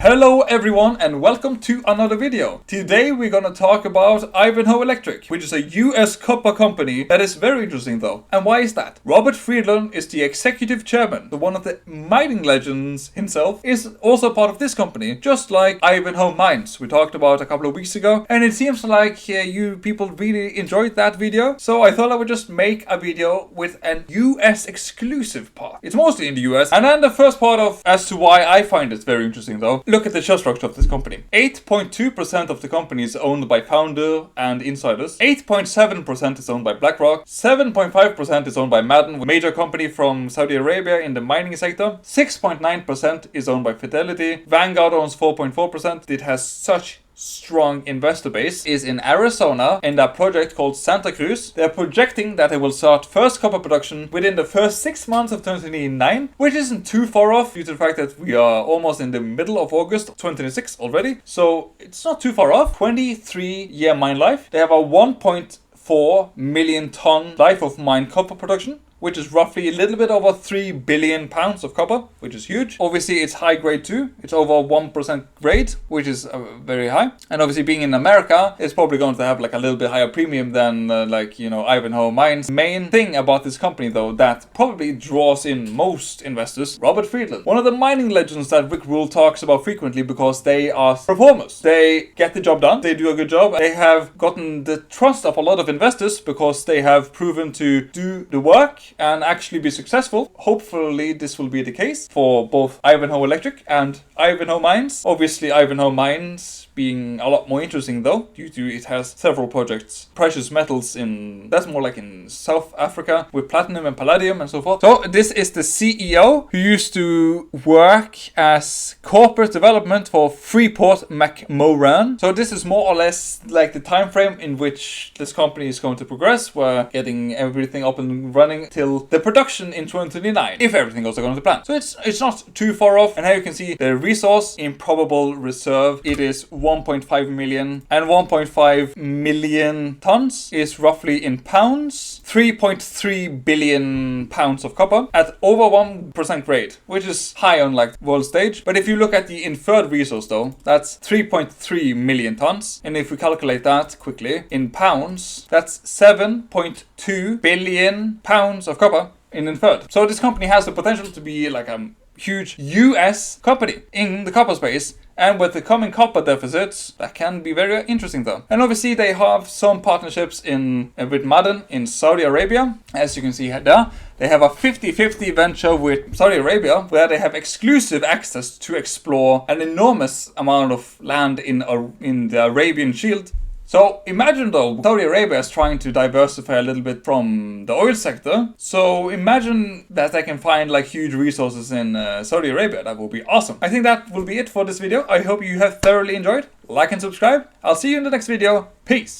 Hello everyone and welcome to another video. Today we're gonna talk about IvanHOE Electric, which is a US copper company that is very interesting though. And why is that? Robert Friedland is the executive chairman, so one of the mining legends himself is also part of this company, just like IvanHOE Mines we talked about a couple of weeks ago. And it seems like you people really enjoyed that video, so I thought I would just make a video with an US exclusive part. It's mostly in the US, and then the first part of as to why I find it very interesting though. Look at the share structure of this company. 8.2% of the company is owned by founder and insiders. 8.7% is owned by BlackRock. 7.5% is owned by Madden, a major company from Saudi Arabia in the mining sector. 6.9% is owned by Fidelity. Vanguard owns 4.4%. It has such strong investor base, is in Arizona in that project called Santa Cruz. They're projecting that they will start first copper production within the first 6 months of 2029, which isn't too far off due to the fact that we are almost in the middle of August 2026 already. So it's not too far off. 23-year mine life. They have a 1.4 million ton life of mine copper production, which is roughly a little bit over 3 billion pounds of copper, which is huge. Obviously, it's high grade too. It's over 1% grade, which is very high. And obviously, being in America, it's probably going to have like a little bit higher premium than IvanHOE Mines. Main thing about this company, though, that probably draws in most investors, Robert Friedland, one of the mining legends that Rick Rule talks about frequently because they are performers. They get the job done. They do a good job. They have gotten the trust of a lot of investors because they have proven to do the work and actually be successful. Hopefully this will be the case for both IvanHOE Electric and IvanHOE Mines. Obviously IvanHOE Mines being a lot more interesting though, due to it has several projects, precious metals that's more like in South Africa with platinum and palladium and so forth. So this is the CEO who used to work as corporate development for Freeport McMoran. So this is more or less like the time frame in which this company is going to progress. We're getting everything up and running till the production in 2029, if everything goes according to plan. So it's not too far off. And here you can see the resource in probable reserve. It is 1.5 million, and 1.5 million tons is roughly in pounds. 3.3 billion pounds of copper at over 1% grade, which is high on like world stage. But if you look at the inferred resource though, that's 3.3 million tons. And if we calculate that quickly in pounds, that's 7.2 billion pounds of copper in inferred. So this company has the potential to be like a huge US company in the copper space. And with the coming copper deficits, that can be very interesting though. And obviously they have some partnerships with Madden in Saudi Arabia. As you can see there, they have a 50-50 venture with Saudi Arabia where they have exclusive access to explore an enormous amount of land in the Arabian Shield. So imagine though, Saudi Arabia is trying to diversify a little bit from the oil sector. So imagine that they can find like huge resources in Saudi Arabia. That will be awesome. I think that will be it for this video. I hope you have thoroughly enjoyed. Like and subscribe. I'll see you in the next video. Peace.